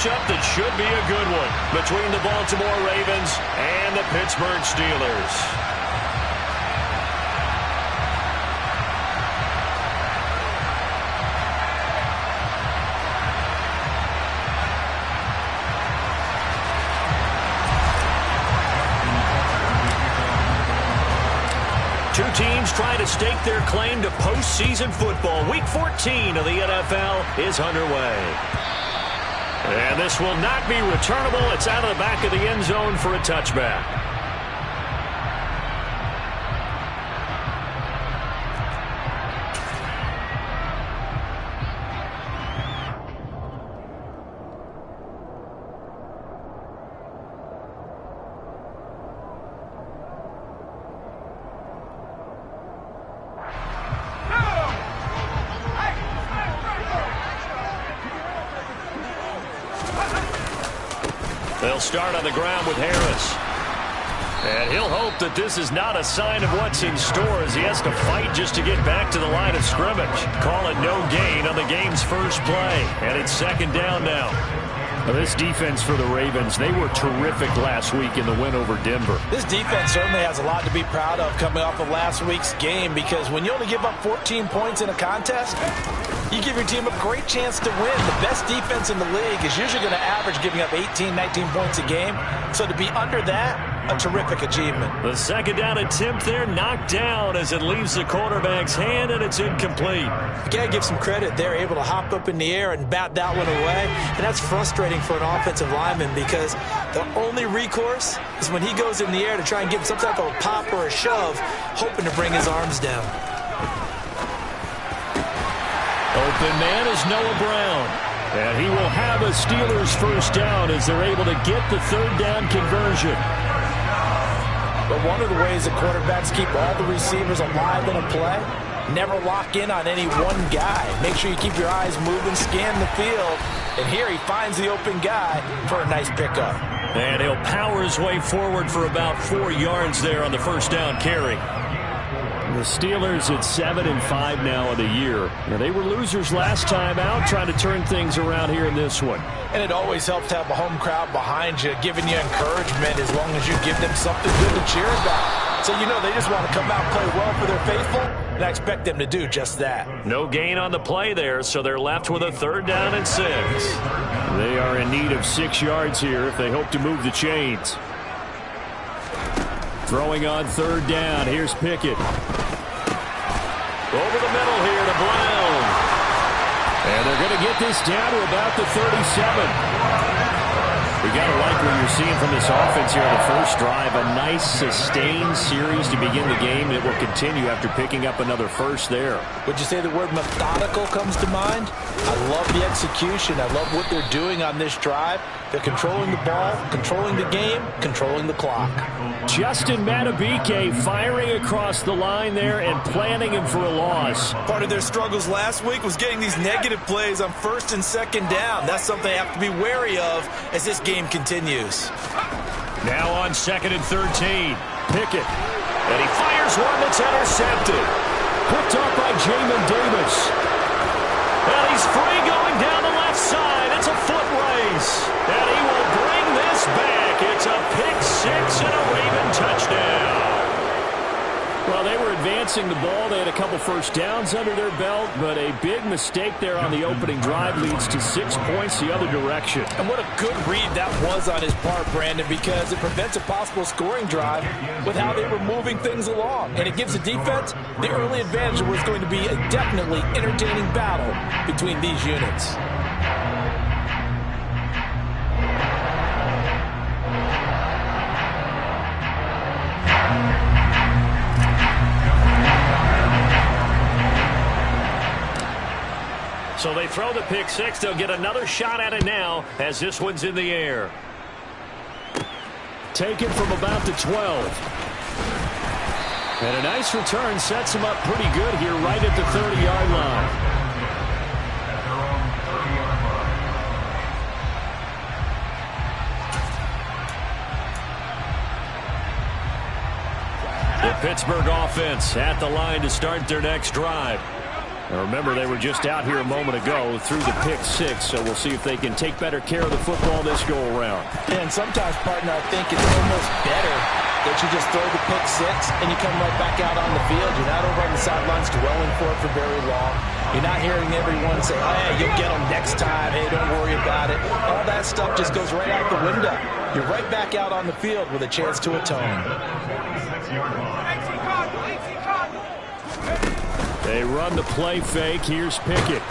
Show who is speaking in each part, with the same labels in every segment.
Speaker 1: matchup that should be a good one between the Baltimore Ravens and the Pittsburgh Steelers. Two teams trying to stake their claim to postseason football. Week 14 of the NFL is underway. And this will not be returnable. It's out of the back of the end zone for a touchback. They'll start on the ground with Harris. And he'll hope that this is not a sign of what's in store as he has to fight just to get back to the line of scrimmage. Call it no gain on the game's first play. And it's second down now. Well, this defense for the Ravens, they were terrific last week in the win over Denver.
Speaker 2: This defense certainly has a lot to be proud of coming off of last week's game, because when you only give up 14 points in a contest, you give your team a great chance to win. The best defense in the league is usually going to average giving up 18, 19 points a game. So to be under that, a terrific achievement.
Speaker 1: The second down attempt there knocked down as it leaves the quarterback's hand, and it's incomplete.
Speaker 2: You got to give some credit. They're able to hop up in the air and bat that one away. And that's frustrating for an offensive lineman, because the only recourse is when he goes in the air to try and give some type of a pop or a shove, hoping to bring his arms down.
Speaker 1: Open man is Noah Brown. And he will have a Steelers first down as they're able to get the third down conversion.
Speaker 2: But one of the ways that quarterbacks keep all the receivers alive in a play, never lock in on any one guy. Make sure you keep your eyes moving, scan the field. And here he finds the open guy for a nice pickup.
Speaker 1: And he'll power his way forward for about 4 yards there on the first down carry. The Steelers at 7-5 now in the year. Now, they were losers last time out, trying to turn things around here in this one.
Speaker 2: And it always helps to have a home crowd behind you, giving you encouragement as long as you give them something good to cheer about. So you know they just want to come out and play well for their faithful, and I expect them to do just that.
Speaker 1: No gain on the play there, so they're left with a third down and 6. They are in need of 6 yards here if they hope to move the chains. Throwing on third down, here's Pickett. Over the middle here to Brown. And they're going to get this down to about the 37. We got to like what you're seeing from this offense here on the first drive. A nice, sustained series to begin the game that will continue after picking up another first there.
Speaker 2: Would you say the word methodical comes to mind? I love the execution. I love what they're doing on this drive. They're controlling the ball, controlling the game, controlling the clock.
Speaker 1: Justin Madubuike firing across the line there and planning him for a loss.
Speaker 2: Part of their struggles last week was getting these negative plays on first and second down. That's something they have to be wary of as this game continues.
Speaker 1: Now on 2nd and 13, Pickett. And he fires one that's intercepted. Picked up by Jamin Davis. And he's free going down the left side. It's a foot race. And he will bring this back. It's a pick 6 and a Raven touchdown. Well, they were advancing the ball. They had a couple first downs under their belt, but a big mistake there on the opening drive leads to 6 points the other direction.
Speaker 2: And what a good read that was on his part, Brandon, because it prevents a possible scoring drive with how they were moving things along. And it gives the defense the early advantage of what's going to be a definitely entertaining battle between these units.
Speaker 1: So they throw the pick 6. They'll get another shot at it now as this one's in the air. Taken from about the 12. And a nice return sets him up pretty good here right at the 30-yard line. The Pittsburgh offense at the line to start their next drive. Now remember, they were just out here a moment ago through the pick six, so we'll see if they can take better care of the football this go-around.
Speaker 2: Yeah, and sometimes, partner, I think it's almost better that you just throw the pick six and you come right back out on the field. You're not over on the sidelines dwelling for it for very long. You're not hearing everyone say, oh, hey, you'll get them next time. Hey, don't worry about it. All that stuff just goes right out the window. You're right back out on the field with a chance to atone.
Speaker 1: They run the play fake. Here's Pickett.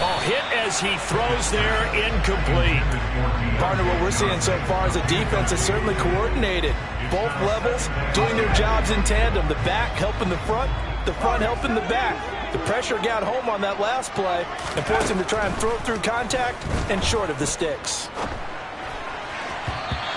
Speaker 1: Oh, hit as he throws there, incomplete.
Speaker 2: Partner, what we're seeing so far is the defense is certainly coordinated. Both levels doing their jobs in tandem. The back helping the front helping the back. The pressure got home on that last play and forced him to try and throw through contact and short of the sticks.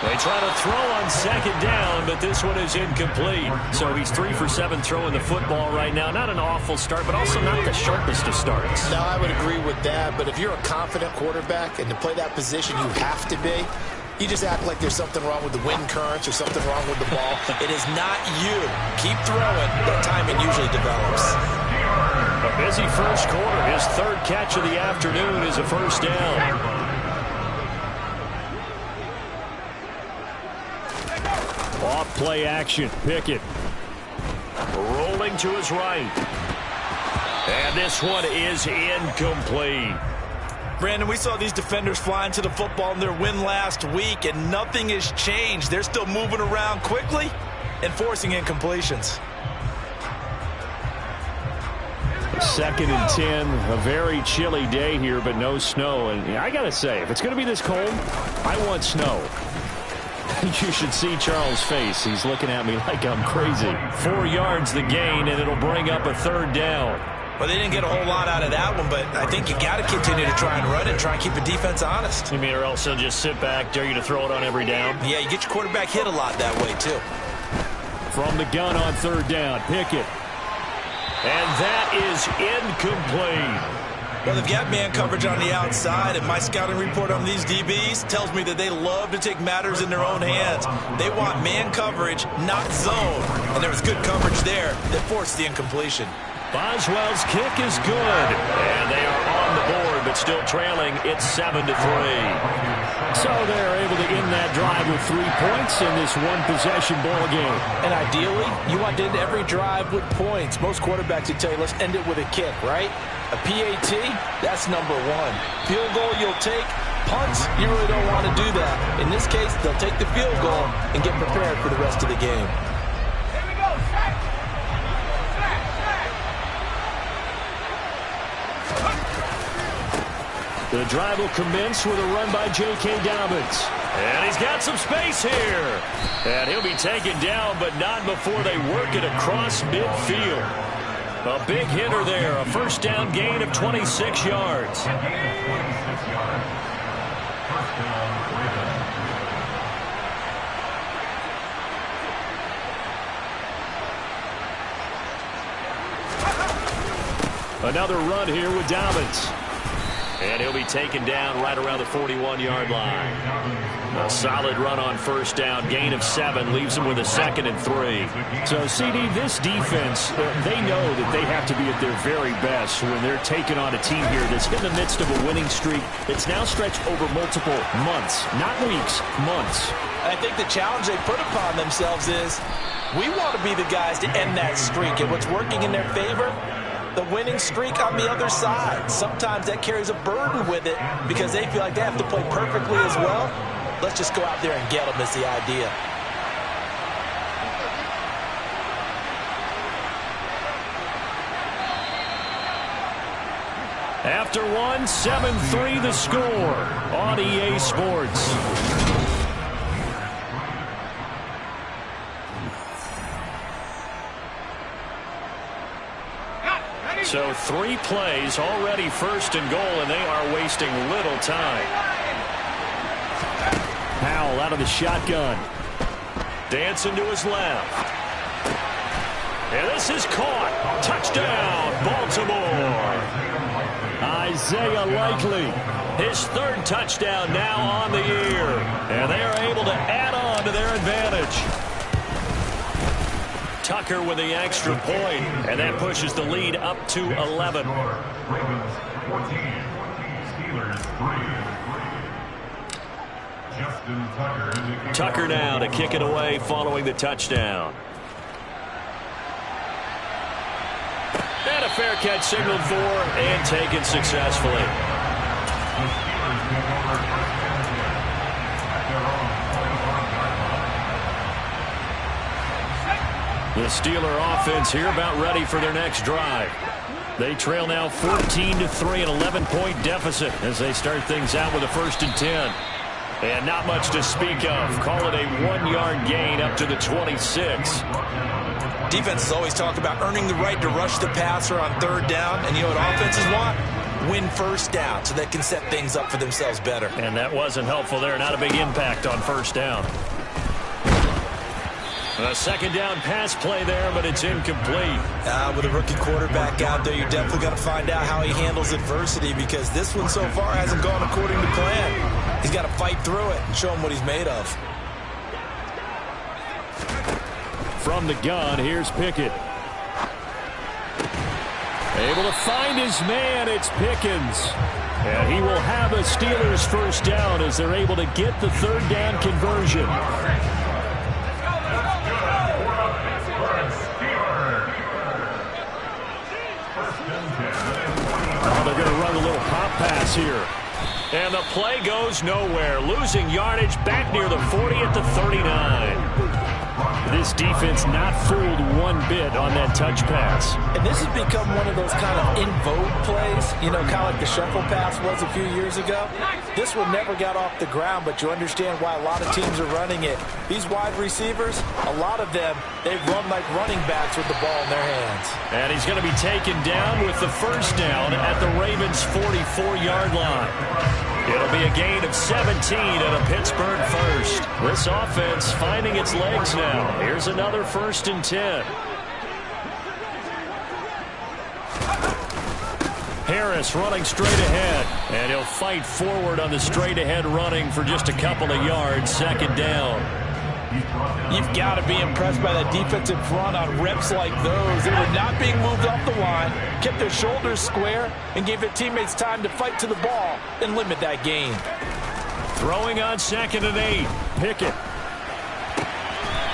Speaker 1: They try to throw on second down, but this one is incomplete. So he's 3 for 7 throwing the football right now. Not an awful start, but also not the sharpest of starts.
Speaker 3: No, I would agree with that. But if you're a confident quarterback and to play that position, you have to be. You just act like there's something wrong with the wind currents or something wrong with the ball. It is not you. Keep throwing. That timing usually develops.
Speaker 1: A busy first quarter. His third catch of the afternoon is a first down. Off play action. Pickett rolling to his right. And this one is incomplete.
Speaker 2: Brandon, we saw these defenders flying to the football in their win last week, and nothing has changed. They're still moving around quickly and forcing incompletions.
Speaker 1: 2nd and 10. A very chilly day here, but no snow. And I got to say, if it's going to be this cold, I want snow. You should see Charles' face. He's looking at me like I'm crazy. 4 yards the gain, and it'll bring up a third down.
Speaker 2: Well, they didn't get a whole lot out of that one, but I think you got to continue to try and run and try and keep the defense honest.
Speaker 1: You mean or else they'll just sit back, dare you to throw it on every down?
Speaker 2: Yeah, you get your quarterback hit a lot that way, too.
Speaker 1: From the gun on third down, Pickett. And that is incomplete.
Speaker 2: Well, they've got man coverage on the outside, and my scouting report on these DBs tells me that they love to take matters in their own hands. They want man coverage, not zone. And there was good coverage there that forced the incompletion.
Speaker 1: Boswell's kick is good. And they are on the board, but still trailing. It's 7-3. So they're able to end that drive with 3 points in this one-possession ball game.
Speaker 2: And ideally, you want to end every drive with points. Most quarterbacks would tell you, let's end it with a kick, right? A PAT, that's number 1. Field goal you'll take. Punts, you really don't want to do that. In this case, they'll take the field goal and get prepared for the rest of the game.
Speaker 4: Here we go, sack.
Speaker 1: The drive will commence with a run by J.K. Dobbins. And he's got some space here. And he'll be taken down, but not before they work it across midfield. A big hitter there. A first down gain of 26 yards. Another run here with Dobbins. And he'll be taken down right around the 41-yard line. A solid run on first down. Gain of 7 leaves them with a 2nd and 3. So, CD, this defense, they know that they have to be at their very best when they're taking on a team here that's in the midst of a winning streak that's now stretched over multiple months, not weeks, months.
Speaker 2: I think the challenge they put upon themselves is we want to be the guys to end that streak. And what's working in their favor? The winning streak on the other side. Sometimes that carries a burden with it because they feel like they have to play perfectly as well. Let's just go out there and get them is the idea.
Speaker 1: After one, 7-3 the score on EA Sports. So 3 plays, already first and goal, and they are wasting little time. Powell out of the shotgun. Dancing to his left. And this is caught. Touchdown, Baltimore. Isaiah Likely, his 3rd touchdown now on the year. And they are able to add on to their advantage. Tucker with the extra point, and that pushes the lead up to 11.
Speaker 5: Ravens 14, Steelers 3. Justin Tucker.
Speaker 1: Tucker now to kick it away following the touchdown. And a fair catch signaled for and taken successfully.
Speaker 5: The Steelers take over first and 10 at their own 21-yard line.
Speaker 1: The Steeler offense here about ready for their next drive. They trail now 14-3, an 11-point deficit as they start things out with a 1st and 10. And not much to speak of. Call it a 1-yard gain up to the 26.
Speaker 2: Defenses always talk about earning the right to rush the passer on 3rd down. And you know what offenses want? Win 1st down so they can set things up for themselves better.
Speaker 1: And that wasn't helpful there. Not a big impact on 1st down. A 2nd down pass play there, but it's incomplete.
Speaker 2: With a rookie quarterback out there, you definitely got to find out how he handles adversity, because this one so far hasn't gone according to plan. He's got to fight through it and show him what he's made of.
Speaker 1: From the gun, here's Pickett. Able to find his man, it's Pickens. And he will have a Steelers 1st down as they're able to get the 3rd down conversion. They're going to run a little pop pass here. And the play goes nowhere. Losing yardage back near the 40 at the 39. This defense not fooled one bit on that touch pass.
Speaker 2: And this has become one of those kind of in vogue plays, you know, kind of like the shuffle pass was a few years ago. This one never got off the ground, but you understand why a lot of teams are running it. These wide receivers, a lot of them, they run like running backs with the ball in their hands.
Speaker 1: And he's going to be taken down with the 1st down at the Ravens' 44-yard line. It'll be a gain of 17 and a Pittsburgh 1st. This offense finding its legs now. Here's another 1st and 10. Harris running straight ahead, and he'll fight forward on the straight ahead running for just a couple of yards. 2nd down.
Speaker 2: You've got to be impressed by that defensive front on reps like those. They were not being moved off the line, kept their shoulders square, and gave their teammates time to fight to the ball and limit that gain.
Speaker 1: Throwing on 2nd and 8. Pickett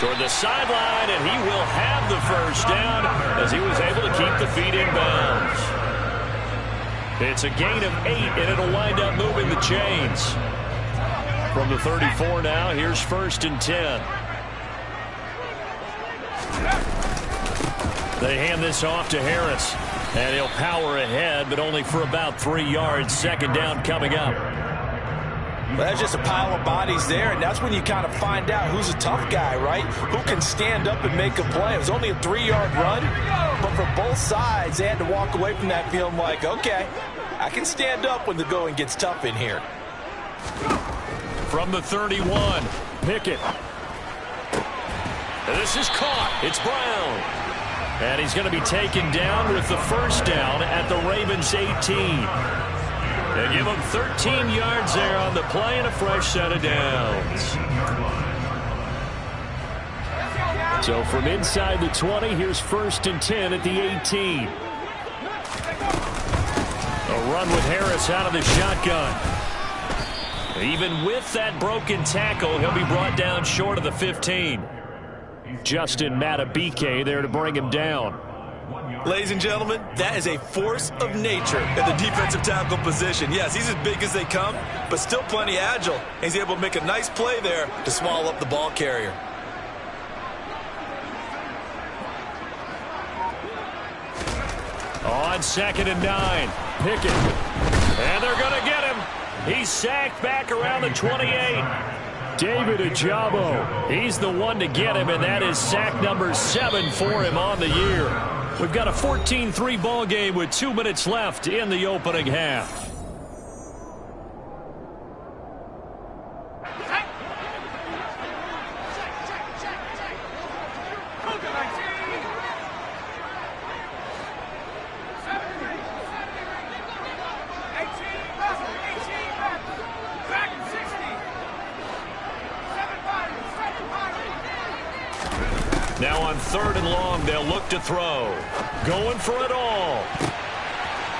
Speaker 1: toward the sideline, and he will have the 1st down as he was able to keep the feet in bounds. It's a gain of 8, and it'll wind up moving the chains. From the 34 now, here's 1st and 10. They hand this off to Harris, and he'll power ahead, but only for about 3 yards. 2nd down coming up.
Speaker 2: Well, that's just a pile of bodies there, and that's when you kind of find out who's a tough guy, right? Who can stand up and make a play. It was only a 3-yard run, but for both sides, they had to walk away from that feeling like, okay, I can stand up when the going gets tough in here.
Speaker 1: From the 31, Pickett. And this is caught. It's Brown. And he's going to be taken down with the 1st down at the Ravens' 18. They give him 13 yards there on the play and a fresh set of downs. So from inside the 20, here's 1st and 10 at the 18. A run with Harris out of the shotgun. Even with that broken tackle, he'll be brought down short of the 15. Justin Matabike there to bring him down.
Speaker 2: Ladies and gentlemen, that is a force of nature at the defensive tackle position. Yes, he's as big as they come, but still plenty agile. He's able to make a nice play there to swallow up the ball carrier.
Speaker 1: On 2nd and 9, Pickett. And they're going to get him. He's sacked back around the 28. David Ojabo, he's the one to get him, and that is sack number 7 for him on the year. We've got a 14-3 ball game with 2 minutes left in the opening half. Now on 3rd and long, they'll look to throw. Going for it all.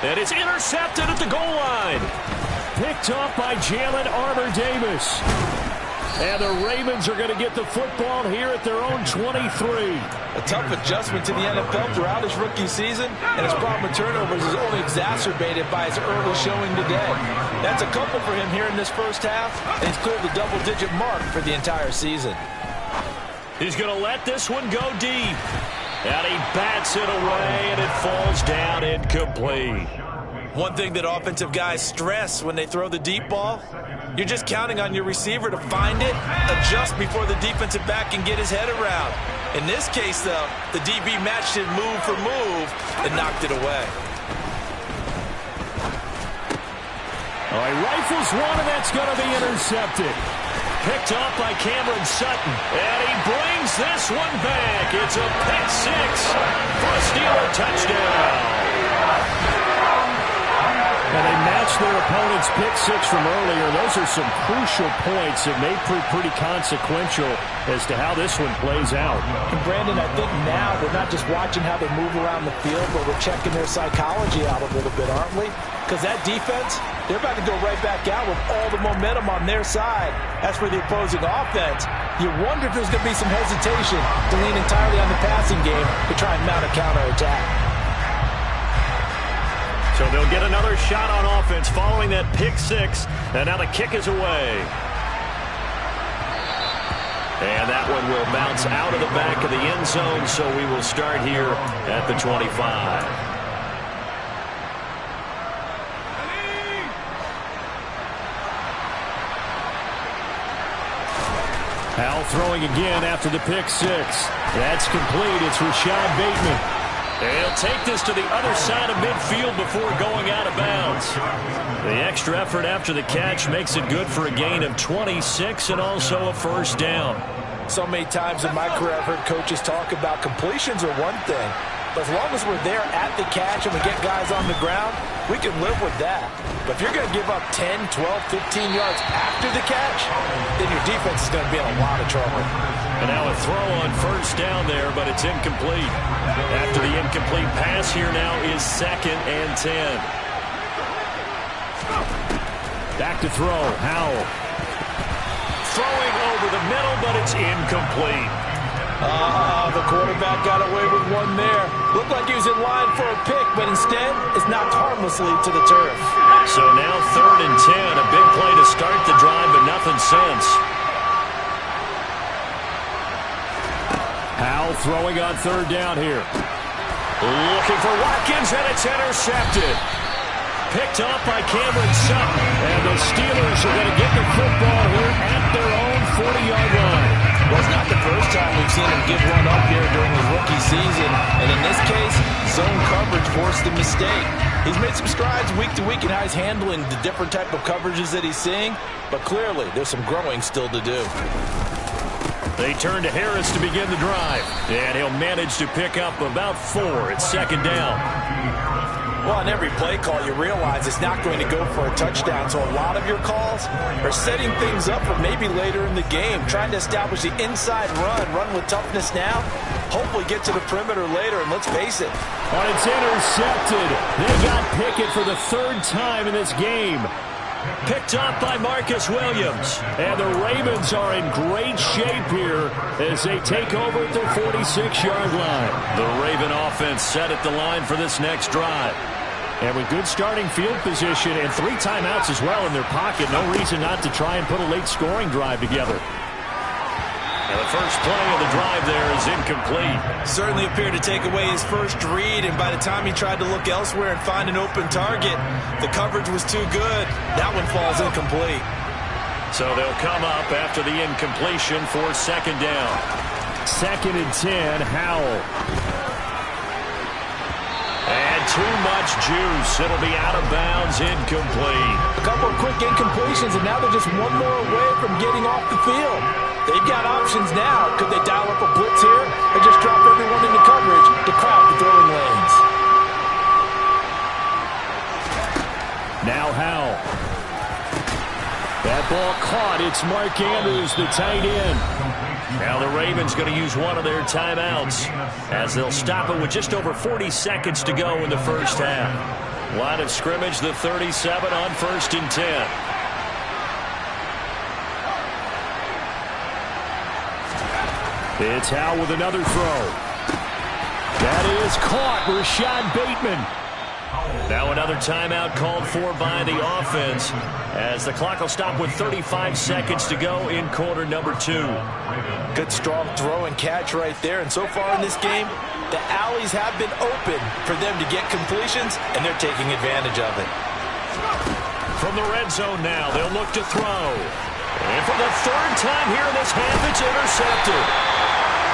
Speaker 1: And it's intercepted at the goal line. Picked up by Jalen Armour-Davis. And the Ravens are going to get the football here at their own 23.
Speaker 2: A tough adjustment to the NFL throughout his rookie season, and his problem with turnovers is only exacerbated by his early showing today. That's a couple for him here in this first half, and he's cleared the double-digit mark for the entire season.
Speaker 1: He's going to let this one go deep. And he bats it away, and it falls down incomplete.
Speaker 2: One thing that offensive guys stress when they throw the deep ball, you're just counting on your receiver to find it, adjust before the defensive back can get his head around. In this case, though, the DB matched it move for move and knocked it away.
Speaker 1: Oh, he rifles one, and that's going to be intercepted. Picked up by Cameron Sutton. And he brings this one back. It's a pick six for a Steeler touchdown. And they match their opponent's pick six from earlier. Those are some crucial points that may prove pretty consequential as to how this one plays out.
Speaker 2: And Brandon, I think now we're not just watching how they move around the field, but we're checking their psychology out a little bit, aren't we? Because that defense, they're about to go right back out with all the momentum on their side. As for the opposing offense, you wonder if there's going to be some hesitation to lean entirely on the passing game to try and mount a counterattack.
Speaker 1: So they'll get another shot on offense following that pick six. And now the kick is away. And that one will bounce out of the back of the end zone, so we will start here at the 25. Howell throwing again after the pick six. That's complete. It's Rashad Bateman. He'll take this to the other side of midfield before going out of bounds. The extra effort after the catch makes it good for a gain of 26 and also a first down.
Speaker 2: So many times in my career I've heard coaches talk about completions are one thing, but as long as we're there at the catch and we get guys on the ground, we can live with that. But if you're going to give up 10, 12, 15 yards after the catch, then your defense is going to be in a lot of trouble.
Speaker 1: And now a throw on first down there, but it's incomplete. After the incomplete pass, here now is 2nd and 10. Back to throw, Howell. Throwing over the middle, but it's incomplete.
Speaker 2: The quarterback got away with one there. Looked like he was in line for a pick, but instead is knocked harmlessly to the turf.
Speaker 1: So now 3rd and 10. A big play to start the drive, but nothing since. Howell throwing on 3rd down here. Looking for Watkins, and it's intercepted. Picked up by Cameron Sutton. And the Steelers are going to get the football here at their own 40-yard line.
Speaker 2: Well, it's not the first time we've seen him give one up here during his rookie season. And in this case, zone coverage forced the mistake. He's made some strides week to week in how he's handling the different type of coverages that he's seeing. But clearly, there's some growing still to do.
Speaker 1: They turn to Harris to begin the drive. And he'll manage to pick up about 4. It's 2nd down.
Speaker 2: Well, on every play call, you realize it's not going to go for a touchdown. So a lot of your calls are setting things up for maybe later in the game, trying to establish the inside run with toughness now, hopefully get to the perimeter later, and let's face it.
Speaker 1: And it's intercepted. They got Pickett for the 3rd time in this game. Picked up by Marcus Williams. And the Ravens are in great shape here as they take over at their 46-yard line. The Raven offense set at the line for this next drive. And with good starting field position and 3 timeouts as well in their pocket, no reason not to try and put a late scoring drive together. And the first play of the drive there is incomplete.
Speaker 2: Certainly appeared to take away his first read, and by the time he tried to look elsewhere and find an open target, the coverage was too good. That one falls incomplete.
Speaker 1: So they'll come up after the incompletion for 2nd down. 2nd and 10, Howell. And too much juice. It'll be out of bounds, incomplete.
Speaker 2: A couple of quick incompletions, and now they're just one more away from getting off the field. They've got options now. Could they dial up a blitz here or just drop everyone into coverage to crowd the throwing lanes?
Speaker 1: Now Howell. That ball caught. It's Mark Andrews, the tight end. Now the Ravens going to use one of their timeouts as they'll stop it with just over 40 seconds to go in the first half. Line of scrimmage, the 37 on 1st and 10. It's Howe with another throw. That is caught. Rashad Bateman. Now another timeout called for by the offense as the clock will stop with 35 seconds to go in quarter number 2.
Speaker 2: Good strong throw and catch right there. And so far in this game, the alleys have been open for them to get completions, and they're taking advantage of it.
Speaker 1: From the red zone now, they'll look to throw. And for the third time here in this half, it's intercepted.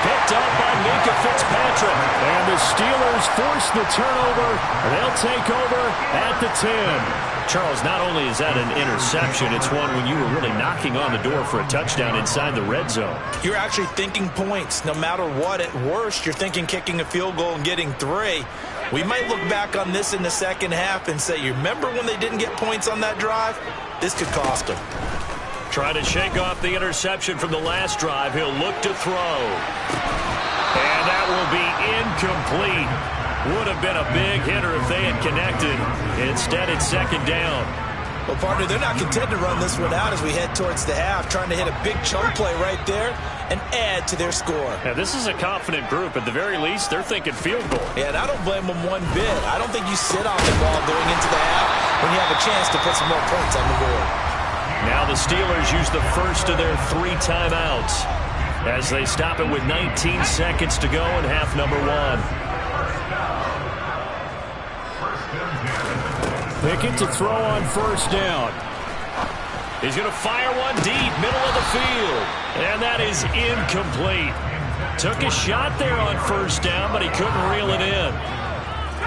Speaker 1: Picked up by Minkah Fitzpatrick. And the Steelers force the turnover. They'll take over at the 10. Charles, not only is that an interception, it's one when you were really knocking on the door for a touchdown inside the red zone.
Speaker 2: You're actually thinking points. No matter what, at worst, you're thinking kicking a field goal and getting 3. We might look back on this in the second half and say, you remember when they didn't get points on that drive? This could cost them.
Speaker 1: Trying to shake off the interception from the last drive. He'll look to throw. And that will be incomplete. Would have been a big hitter if they had connected. Instead, it's second down.
Speaker 2: Well, partner, they're not content to run this one out as we head towards the half, trying to hit a big chunk play right there and add to their score.
Speaker 1: Now, this is a confident group. At the very least, they're thinking field goal.
Speaker 2: Yeah, and I don't blame them one bit. I don't think you sit on the ball going into the half when you have a chance to put some more points on the board.
Speaker 1: Now the Steelers use the first of their 3 timeouts as they stop it with 19 seconds to go in half number 1. Pickett to throw on first down. He's going to fire one deep, middle of the field. And that is incomplete. Took a shot there on first down, but he couldn't reel it in.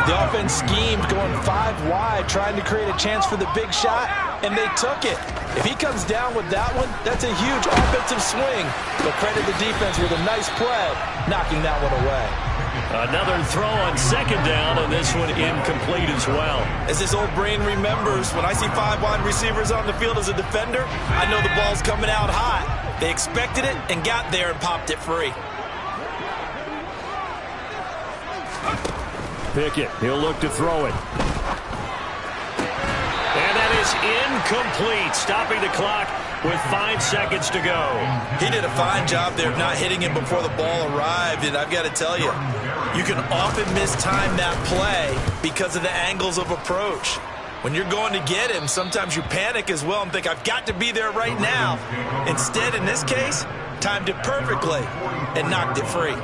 Speaker 2: The offense schemed going 5 wide, trying to create a chance for the big shot, and they took it. If he comes down with that one, that's a huge offensive swing. But credit the defense with a nice play, knocking that one away.
Speaker 1: Another throw on second down, and this one incomplete as well.
Speaker 2: As this old brain remembers, when I see 5 wide receivers on the field as a defender, I know the ball's coming out hot. They expected it and got there and popped it free.
Speaker 1: Pickett, he'll look to throw it. And that is incomplete, stopping the clock with 5 seconds to go.
Speaker 2: He did a fine job there of not hitting him before the ball arrived, and I've got to tell you, you can often mistime that play because of the angles of approach. When you're going to get him, sometimes you panic as well and think, I've got to be there right now. Instead, in this case, timed it perfectly and knocked it free.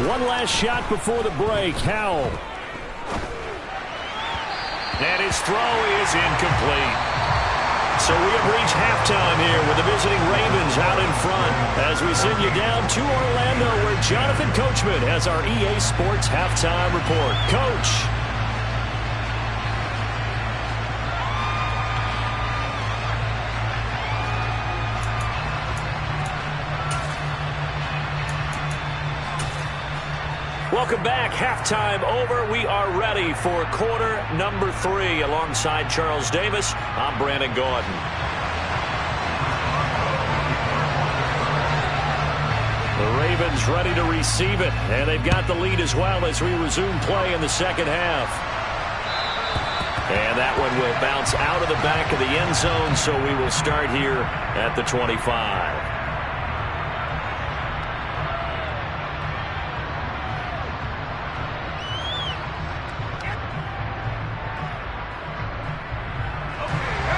Speaker 1: One last shot before the break. Howell. And his throw is incomplete. So we have reached halftime here with the visiting Ravens out in front as we send you down to Orlando where Jonathan Coachman has our EA Sports halftime report. Coach. Welcome back. Halftime over. We are ready for quarter number 3. Alongside Charles Davis, I'm Brandon Gordon. The Ravens ready to receive it, and they've got the lead as well as we resume play in the second half. And that one will bounce out of the back of the end zone, so we will start here at the 25.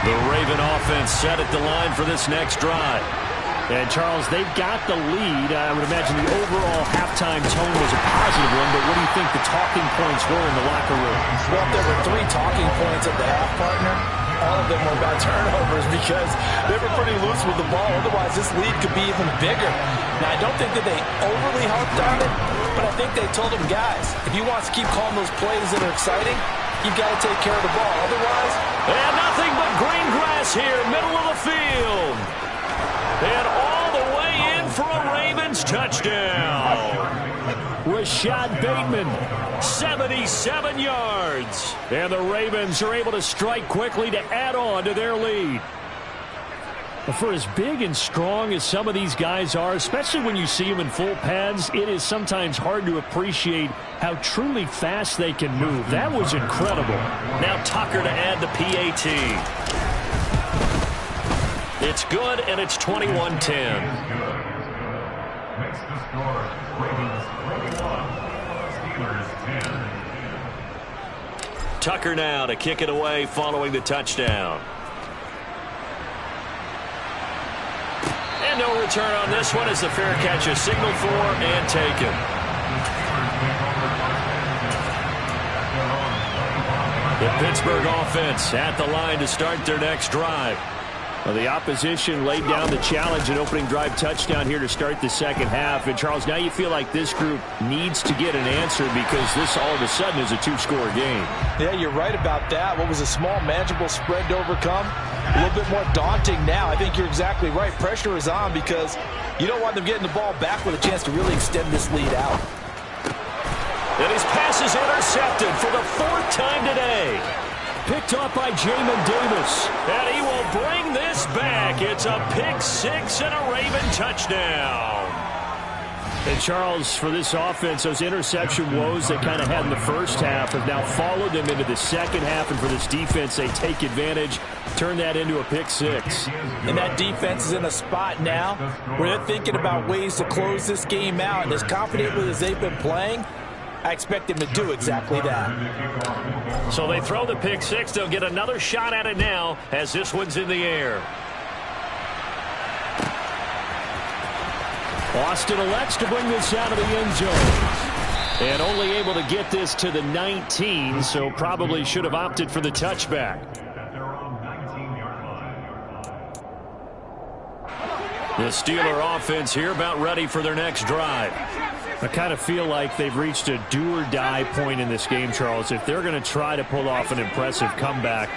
Speaker 1: The Raven offense set at the line for this next drive. And, Charles, they've got the lead. I would imagine the overall halftime tone was a positive one, but what do you think the talking points were in the locker room?
Speaker 2: Well, there were 3 talking points at the half, partner. All of them were about turnovers because they were pretty loose with the ball. Otherwise, this lead could be even bigger. Now, I don't think that they overly harped on it, but I think they told them, guys, if you want to keep calling those plays that are exciting, you've got to take care of the ball. Otherwise,
Speaker 1: and nothing but green grass here, middle of the field. And all the way in for a Ravens touchdown. Rashad Bateman, 77 yards. And the Ravens are able to strike quickly to add on to their lead. For as big and strong as some of these guys are, especially when you see them in full pads, it is sometimes hard to appreciate how truly fast they can move. That was incredible.
Speaker 6: Now Tucker to add the PAT. It's good, and it's 21-10.
Speaker 5: Makes the score Ravens 21, Steelers 10.
Speaker 6: Tucker now to kick it away following the touchdown. And no return on this one as the fair catch is signaled for and taken.
Speaker 1: The Pittsburgh offense at the line to start their next drive. Well, the opposition laid down the challenge and opening drive touchdown here to start the second half. And, Charles, now you feel like this group needs to get an answer because this all of a sudden is a two-score game.
Speaker 2: Yeah, you're right about that. What was a small, manageable spread to overcome, a little bit more daunting now. I think you're exactly right. Pressure is on because you don't want them getting the ball back with a chance to really extend this lead out.
Speaker 1: And his pass is intercepted for the fourth time today. Picked off by Jamin Davis. And he will bring this back. It's a pick six and a Raven touchdown. And, Charles, for this offense, those interception woes they kind of had in the first half have now followed them into the second half. And for this defense, they take advantage, turn that into a pick six.
Speaker 2: And that defense is in a spot now where they're thinking about ways to close this game out. And as confidently as they've been playing, I expect them to do exactly that.
Speaker 1: So they throw the pick six. They'll get another shot at it now as this one's in the air. Austin elects to bring this out of the end zone. And only able to get this to the 19, so probably should have opted for the touchback. The Steeler offense here about ready for their next drive. I kind of feel like they've reached a do-or-die point in this game, Charles. If they're going to try to pull off an impressive comeback,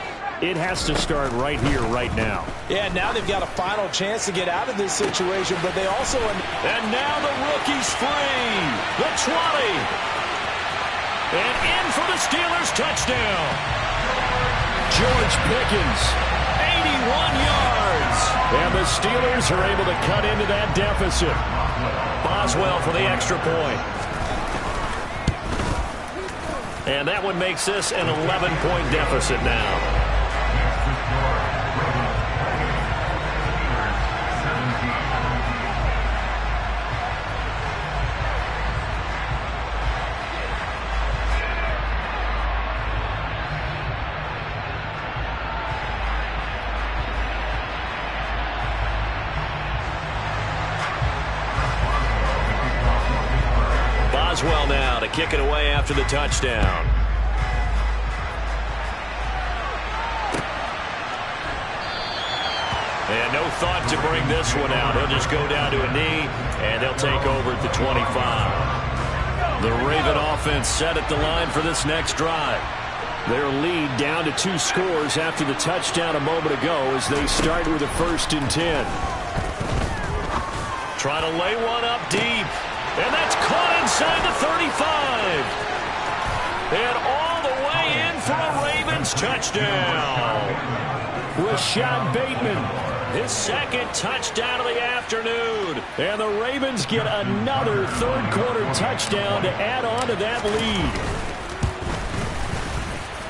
Speaker 1: it has to start right here, right now.
Speaker 2: Yeah, now they've got a final chance to get out of this situation, but they also...
Speaker 1: And now the rookie's free. The 20. And in for the Steelers touchdown. George Pickens, 81 yards. And the Steelers are able to cut into that deficit. Boswell for the extra point. And that one makes this an 11-point deficit now. Boswell now to kick it away after the touchdown. And no thought to bring this one out. He'll just go down to a knee, and they'll take over at the 25. The Raven offense set at the line for this next drive. Their lead down to 2 scores after the touchdown a moment ago as they start with a 1st and 10. Try to lay one up deep. And that's caught inside the 35. And all the way in for a Ravens touchdown. Rashad Bateman, his second touchdown of the afternoon. And the Ravens get another third-quarter touchdown to add on to that lead.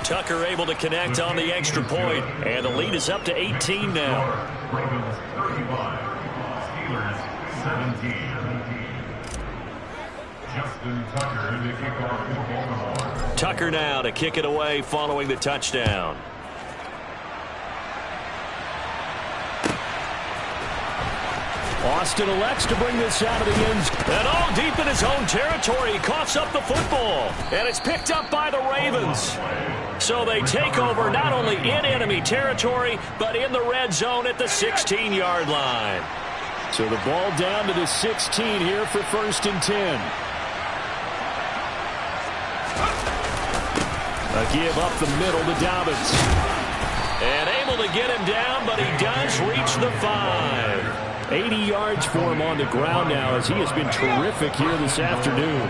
Speaker 1: Tucker able to connect on the extra point, and the lead is up to 18 now.
Speaker 5: Ravens 35, Steelers 17.
Speaker 1: Tucker now to kick it away following the touchdown. Austin elects to bring this out of the end zone. And all deep in his own territory, he coughs up the football. And it's picked up by the Ravens. So they take over not only in enemy territory, but in the red zone at the 16-yard line. So the ball down to the 16 here for 1st and 10. A give up the middle to Dobbins. And able to get him down, but he does reach the 5. 80 yards for him on the ground now, as he has been terrific here this afternoon.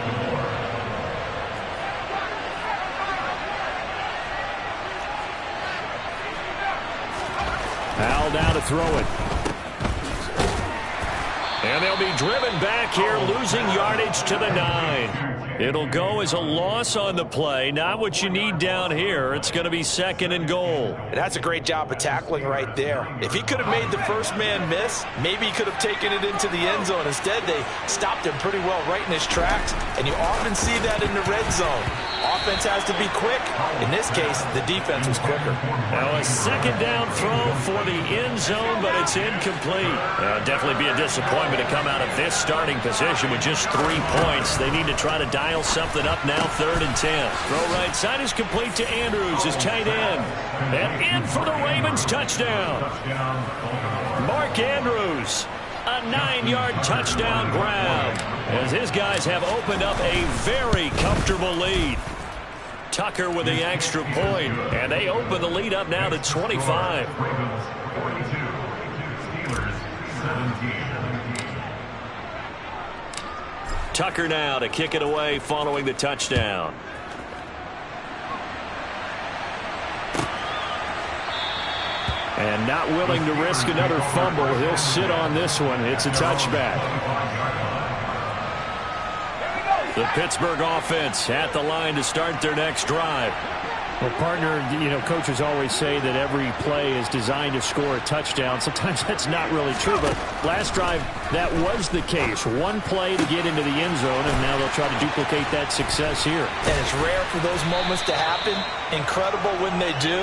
Speaker 1: Al now to throw it. And they'll be driven back here, losing yardage to the 9. It'll go as a loss on the play. Not what you need down here. It's going to be 2nd and goal.
Speaker 2: And that's a great job of tackling right there. If he could have made the first man miss, maybe he could have taken it into the end zone. Instead, they stopped him pretty well right in his tracks. And you often see that in the red zone. Offense has to be quick. In this case, the defense was quicker.
Speaker 1: Now a 2nd down throw for the end zone, but it's incomplete. Definitely be a disappointment to come out of this starting position with just 3 points. They need to try to dial something up now, 3rd and 10. Throw right side is complete to Andrews, his tight end. And in for the Ravens, touchdown. Mark Andrews, a 9-yard touchdown grab, as his guys have opened up a very comfortable lead. Tucker with the extra point, and they open the lead up now to 25. Tucker now to kick it away following the touchdown. And not willing to risk another fumble, he'll sit on this one. It's a touchback. The Pittsburgh offense at the line to start their next drive. Well, partner, coaches always say that every play is designed to score a touchdown. Sometimes that's not really true, but last drive, that was the case. One play to get into the end zone, and now they'll try to duplicate that success here.
Speaker 2: And it's rare for those moments to happen. Incredible when they do.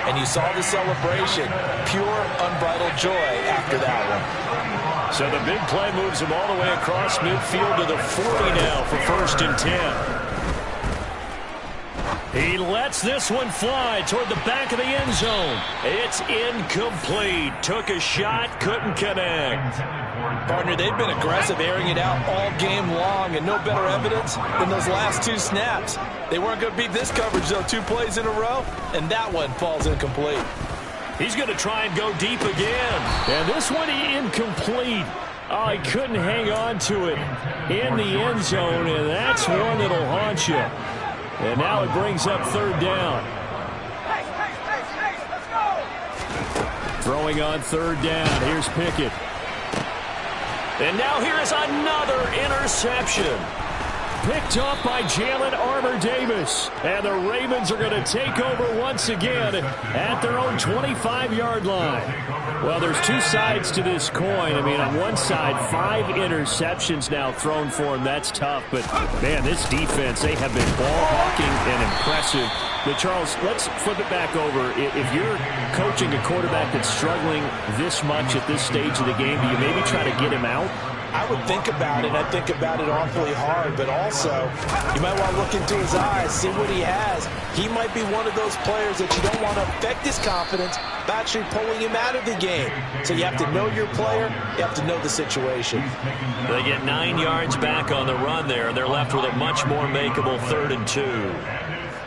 Speaker 2: And you saw the celebration. Pure, unbridled joy after that one.
Speaker 1: So the big play moves him all the way across midfield to the 40 now for 1st and 10. He lets this one fly toward the back of the end zone. It's incomplete. Took a shot, couldn't connect.
Speaker 2: Partner, they've been aggressive, airing it out all game long, and no better evidence than those last 2 snaps. They weren't going to beat this coverage, though, 2 plays in a row, and that one falls incomplete.
Speaker 1: He's going to try and go deep again. And this one incomplete. Oh, he couldn't hang on to it in the end zone, and that's one that'll haunt you. And now it brings up 3rd down. Throwing on 3rd down. Here's Pickett. And now here is another interception. Picked off by Jalen Armour-Davis. And the Ravens are going to take over once again at their own 25-yard line. Well, there's 2 sides to this coin. I mean, on one side, 5 interceptions now thrown for him. That's tough. But, man, this defense, they have been ball-hawking and impressive. But, Charles, let's flip it back over. If you're coaching a quarterback that's struggling this much at this stage of the game, do you maybe try to get him out?
Speaker 2: I would think about it. I think about it awfully hard, but also you might want to look into his eyes, see what he has. He might be one of those players that you don't want to affect his confidence by actually pulling him out of the game. So you have to know your player. You have to know the situation.
Speaker 1: They get 9 yards back on the run there, and they're left with a much more makeable 3rd and 2.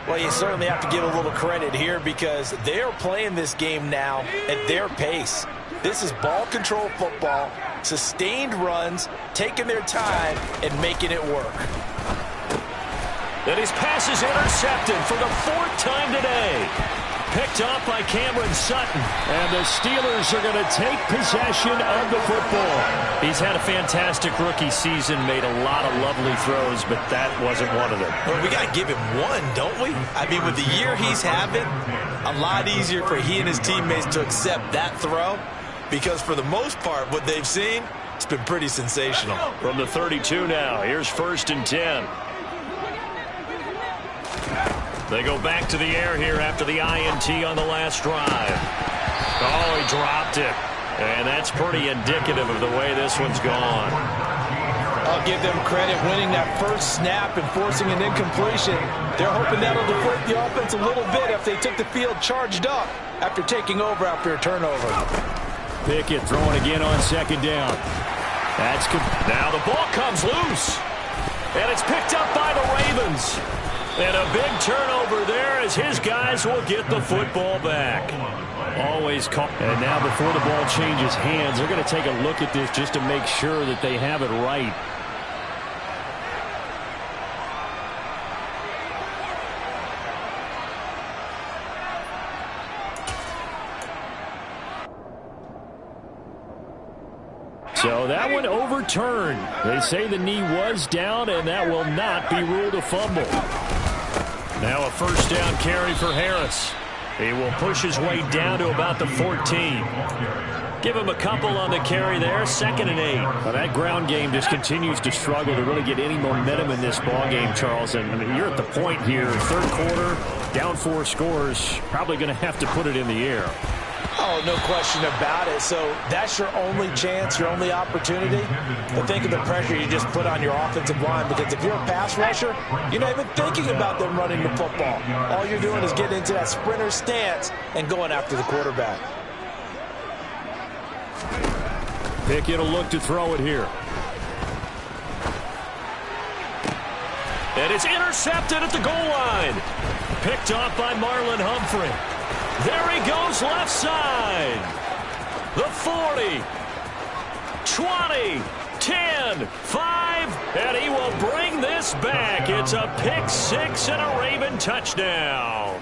Speaker 2: Well, you certainly have to give a little credit here because they're playing this game now at their pace. This is ball control football, sustained runs, taking their time, and making it work.
Speaker 1: Then his pass is intercepted for the 4th time today. Picked off by Cameron Sutton. And the Steelers are going to take possession of the football. He's had a fantastic rookie season, made a lot of lovely throws, but that wasn't one of them.
Speaker 2: Well, we got to give him one, don't we? I mean, with the year he's having, a lot easier for he and his teammates to accept that throw. Because for the most part, what they've seen, it's been pretty sensational.
Speaker 1: From the 32 now, here's 1st and 10. They go back to the air here after the INT on the last drive. Oh, he dropped it. And that's pretty indicative of the way this one's gone.
Speaker 2: I'll give them credit winning that first snap and forcing an incompletion. They're hoping that'll deflate the offense a little bit if they took the field charged up after taking over after a turnover.
Speaker 1: Pickett throwing again on 2nd down. Now the ball comes loose. And it's picked up by the Ravens.
Speaker 6: And a big turnover there as his guys will get the football back. Always caught. And now before the ball changes hands, they're going to take a look at this just to make sure that they have it right. So that one overturned. They say the knee was down, and that will not be ruled a fumble. Now a first down carry for Harris. He will push his way down to about the 14. Give him a couple on the carry there, 2nd and 8. Well, that ground game just continues to struggle to really get any momentum in this ball game, Charles. And I mean, you're at the point here, 3rd quarter, down 4 scores, probably going to have to put it in the air.
Speaker 2: Oh, no question about it. So that's your only chance, your only opportunity. But think of the pressure you just put on your offensive line, because if you're a pass rusher, you're not even thinking about them running the football. All you're doing is getting into that sprinter stance and going after the quarterback.
Speaker 6: Pickett will look to throw it here. And it's intercepted at the goal line. Picked off by Marlon Humphrey. There he goes left side. The 40, 20, 10, 5, and he will bring this back. It's a pick 6 and a Raven touchdown.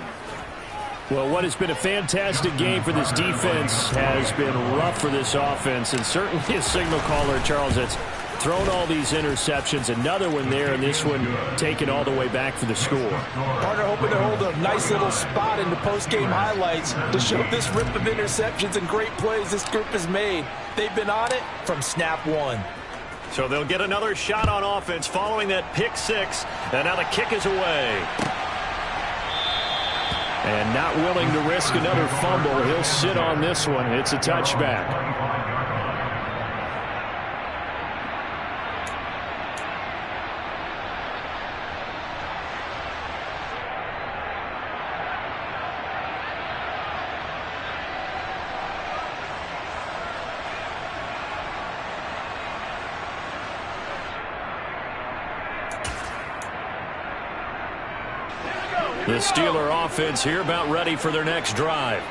Speaker 6: Well, what has been a fantastic game for this defense has been rough for this offense, and certainly a signal caller, Charles, that's thrown all these interceptions. Another one there, and this one taken all the way back for the score.
Speaker 2: Partner hoping to hold a nice little spot in the post-game highlights to show this rip of interceptions and great plays this group has made. They've been on it from snap 1.
Speaker 6: So they'll get another shot on offense following that pick 6, and now the kick is away. And not willing to risk another fumble, he'll sit on this one. It's a touchback. The Steeler offense here about ready for their next drive.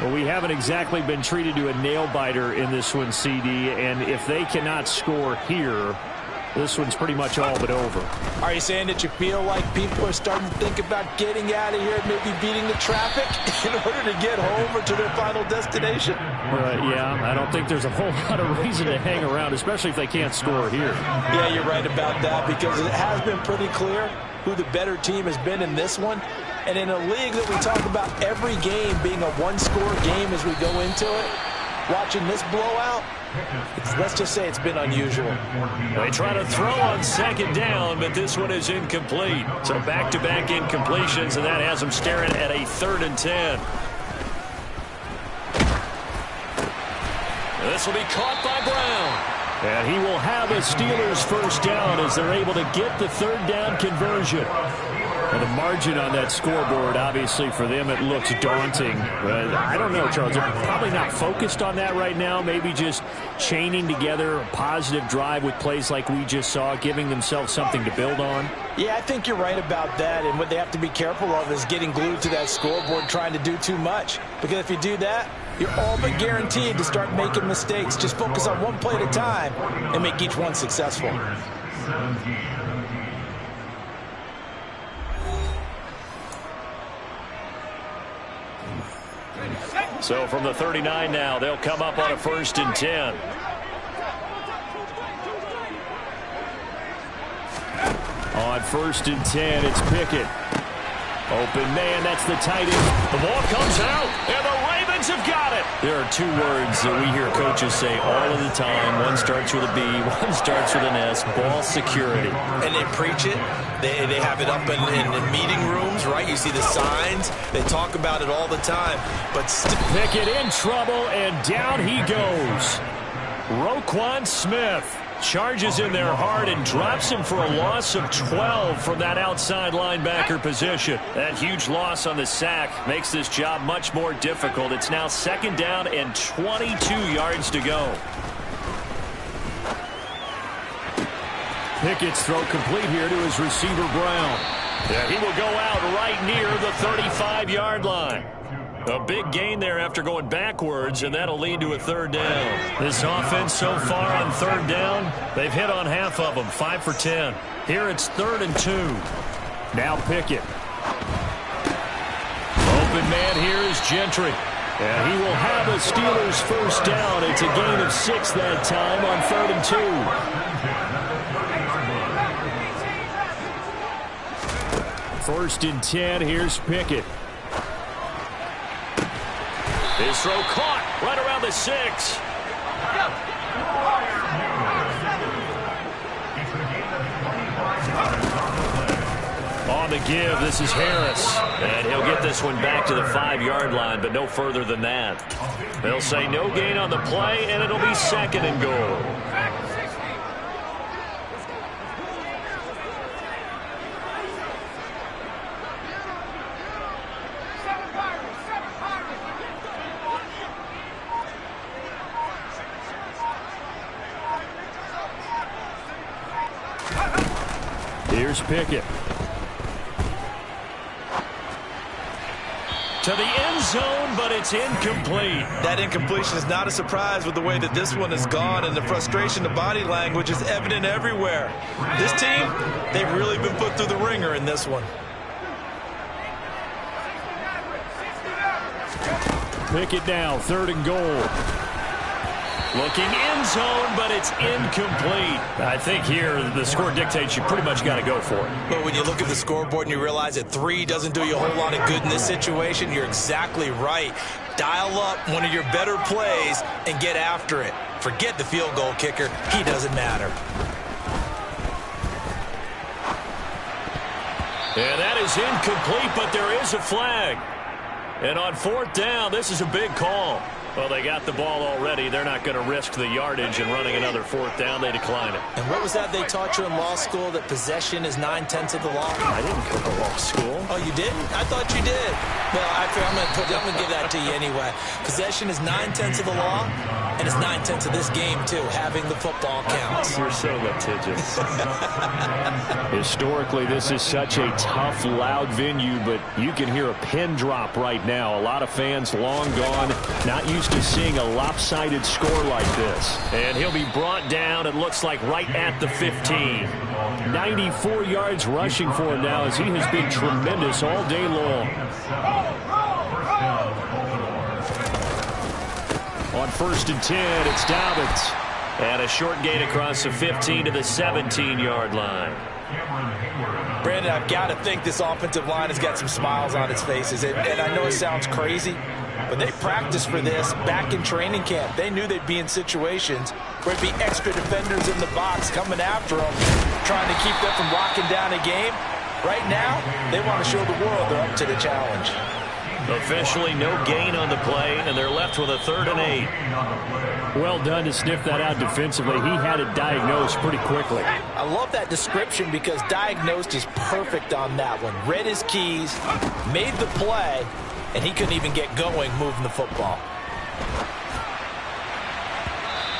Speaker 6: Well, we haven't exactly been treated to a nail-biter in this one, CD, and if they cannot score here, this one's pretty much all but over.
Speaker 2: Are you saying that you feel like people are starting to think about getting out of here, maybe beating the traffic in order to get home or to their final destination?
Speaker 6: Yeah, I don't think there's a whole lot of reason to hang around, especially if they can't score here.
Speaker 2: Yeah, you're right about that, because it has been pretty clear who the better team has been in this one. And in a league that we talk about every game being a one-score game as we go into it, watching this blowout, let's just say it's been unusual.
Speaker 6: They try to throw on 2nd down, but this one is incomplete. So back-to-back incompletions, and that has them staring at a 3rd and 10. This will be caught by Brown. And he will have a Steelers first down as they're able to get the 3rd down conversion. And the margin on that scoreboard, obviously, for them, it looks daunting. But I don't know, Charles. They're probably not focused on that right now. Maybe just chaining together a positive drive with plays like we just saw, giving themselves something to build on.
Speaker 2: Yeah, I think you're right about that. And what they have to be careful of is getting glued to that scoreboard, trying to do too much. Because if you do that, you're all but guaranteed to start making mistakes. Just focus on one play at a time and make each one successful.
Speaker 6: So from the 39 now, they'll come up on a 1st and 10. On 1st and 10, it's Pickett. Open man, that's the tight end. The ball comes out, and the Ravens have got it. There are 2 words that we hear coaches say all of the time. One starts with a B, one starts with an S, ball security.
Speaker 2: And they preach it. They have it up in meeting rooms, right? You see the signs. They talk about it all the time. But
Speaker 6: Pickett in trouble, and down he goes. Roquan Smith charges in there hard and drops him for a loss of 12 from that outside linebacker position. That huge loss on the sack makes this job much more difficult. It's now 2nd down and 22 yards to go. Pickett's throw complete here to his receiver, Brown. And he will go out right near the 35-yard line. A big gain there after going backwards, and that'll lead to a third down. This offense so far on third down, they've hit on half of them, 5 for 10. Here it's 3rd and 2. Now Pickett. Open man here is Gentry. And he will have a Steelers first down. It's a gain of 6 that time on 3rd and 2. 1st and 10, here's Pickett. His throw caught right around the 6. On the give, this is Harris. And he'll get this one back to the 5-yard line, but no further than that. They'll say no gain on the play, and it'll be 2nd and goal. Here's Pickett. To the end zone, but it's incomplete.
Speaker 2: That incompletion is not a surprise with the way that this one has gone, and the frustration, the body language is evident everywhere. This team, they've really been put through the ringer in this one.
Speaker 6: Pickett now, 3rd and goal. Looking end zone, but it's incomplete. I think here the score dictates you pretty much got to go for it.
Speaker 2: But when you look at the scoreboard and you realize that 3 doesn't do you a whole lot of good in this situation, you're exactly right. Dial up one of your better plays and get after it. Forget the field goal kicker. He doesn't matter.
Speaker 6: And that is incomplete, but there is a flag. And on 4th down, this is a big call. Well, they got the ball already. They're not going to risk the yardage and running another 4th down. They decline it.
Speaker 3: And what was that they taught you in law school, that possession is 9/10 of the law?
Speaker 6: I didn't go to law school.
Speaker 3: Oh, you didn't? I thought you did. Well, I'm going to give that to you anyway. Possession is 9/10 of the law, and it's 9/10 of this game, too. Having the football counts.
Speaker 6: You're so litigious. Historically, this is such a tough, loud venue, but you can hear a pin drop right now. A lot of fans long gone, not used to seeing a lopsided score like this. And he'll be brought down, it looks like, right at the 15. 94 yards rushing for him now, as he has been tremendous all day long. On 1st and 10, it's Dobbins. And a short gain across the 15 to the 17-yard line.
Speaker 2: Brandon, I've got to think this offensive line has got some smiles on its faces. And I know it sounds crazy, but they practiced for this back in training camp. They knew they'd be in situations where it'd be extra defenders in the box coming after them, trying to keep them from locking down a game. Right now, they want to show the world they're up to the challenge.
Speaker 6: Officially no gain on the play, and they're left with a 3rd and 8. Well done to sniff that out defensively. He had it diagnosed pretty quickly.
Speaker 3: I love that description because diagnosed is perfect on that one. Read his keys, made the play, and he couldn't even get going moving the football.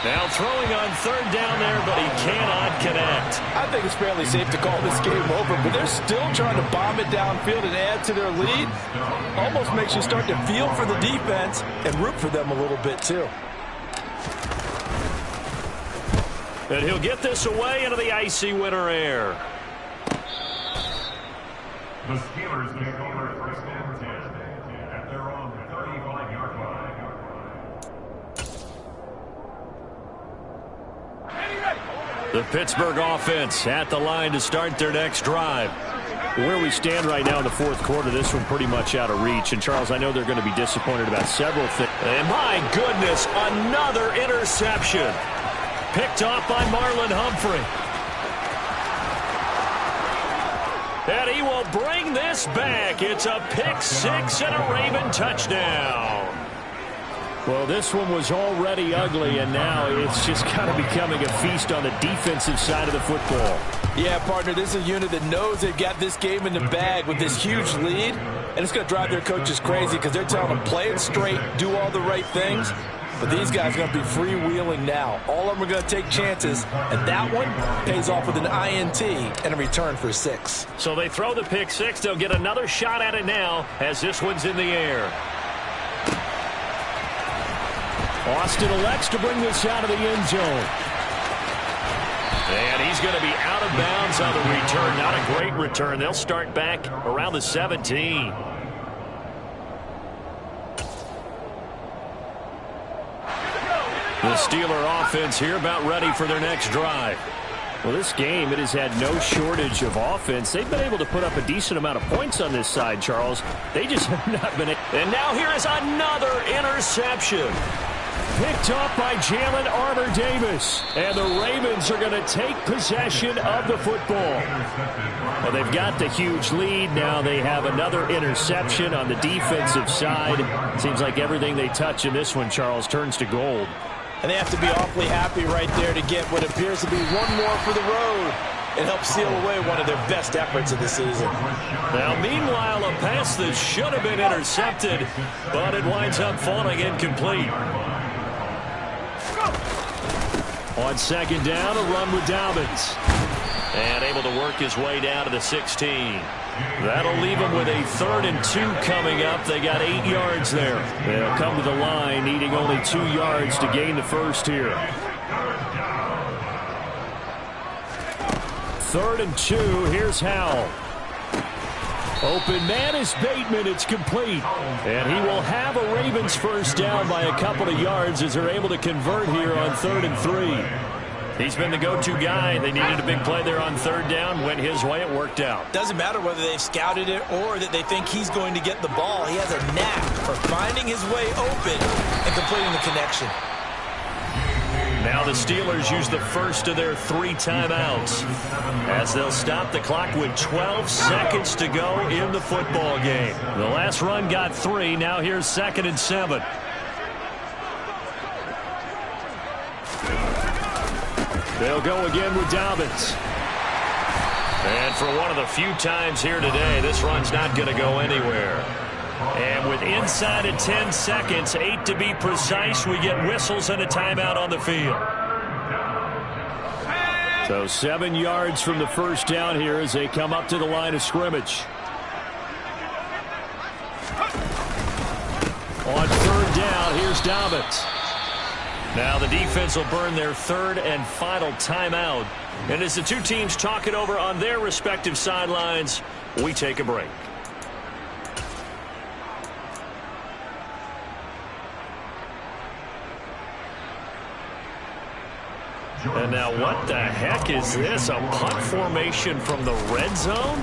Speaker 6: Now throwing on 3rd down there, but he cannot connect.
Speaker 2: I think it's fairly safe to call this game over, but they're still trying to bomb it downfield and add to their lead. Almost makes you start to feel for the defense and root for them a little bit, too.
Speaker 6: And he'll get this away into the icy winter air.
Speaker 5: The Steelers take over 1st and 10 at their own 35-yard line.
Speaker 6: The Pittsburgh offense at the line to start their next drive. Where we stand right now in the 4th quarter, this one pretty much out of reach. And, Charles, I know they're going to be disappointed about several things. And, my goodness, another interception. Picked off by Marlon Humphrey. And he will bring this back. It's a pick-6 and a Raven touchdown. Well, this one was already ugly, and now it's just kind of becoming a feast on the defensive side of the football.
Speaker 2: Yeah, partner, this is a unit that knows they've got this game in the bag with this huge lead, and it's going to drive their coaches crazy because they're telling them play it straight, do all the right things. But these guys are going to be freewheeling now. All of them are going to take chances, and that one pays off with an INT and a return for 6.
Speaker 6: So they throw the pick 6. They'll get another shot at it now as this one's in the air. Austin elects to bring this out of the end zone. And he's going to be out of bounds on the return. Not a great return. They'll start back around the 17. The Steeler offense here about ready for their next drive. Well, this game, it has had no shortage of offense. They've been able to put up a decent amount of points on this side, Charles. They just have not been. And now here is another interception. Picked up by Jalen Armour-Davis. And the Ravens are going to take possession of the football. Well, they've got the huge lead. Now they have another interception on the defensive side. Seems like everything they touch in this one, Charles, turns to gold.
Speaker 2: And they have to be awfully happy right there to get what appears to be one more for the road. It helps seal away one of their best efforts of the season.
Speaker 6: Now, meanwhile, a pass that should have been intercepted, but it winds up falling incomplete. On second down, a run with Dobbins. And able to work his way down to the 16. That'll leave them with a 3rd and 2 coming up. They got 8 yards there. They'll come to the line needing only 2 yards to gain the first here. 3rd and 2. Here's Howell. Open man is Bateman. It's complete. And he will have a Ravens first down by a couple of yards as they're able to convert here on 3rd and 3. He's been the go-to guy. They needed a big play there on 3rd down. Went his way. It worked out.
Speaker 2: Doesn't matter whether they've scouted it or that they think he's going to get the ball. He has a knack for finding his way open and completing the connection.
Speaker 6: Now the Steelers use the first of their 3 timeouts as they'll stop the clock with 12 seconds to go in the football game. The last run got 3. Now here's 2nd and 7. They'll go again with Dobbins. And for one of the few times here today, this run's not going to go anywhere. And with inside of 10 seconds, 8 to be precise, we get whistles and a timeout on the field. So 7 yards from the first down here as they come up to the line of scrimmage. On 3rd down, here's Dobbins. Now the defense will burn their 3rd and final timeout. And as the two teams talk it over on their respective sidelines, we take a break. And now what the heck is this? A punt formation from the red zone?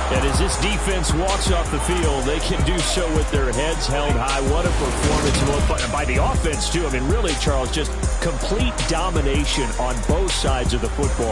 Speaker 6: And as this defense walks off the field, they can do so with their heads held high. What a performance by the offense, too. I mean, really, Charles, just complete domination on both sides of the football.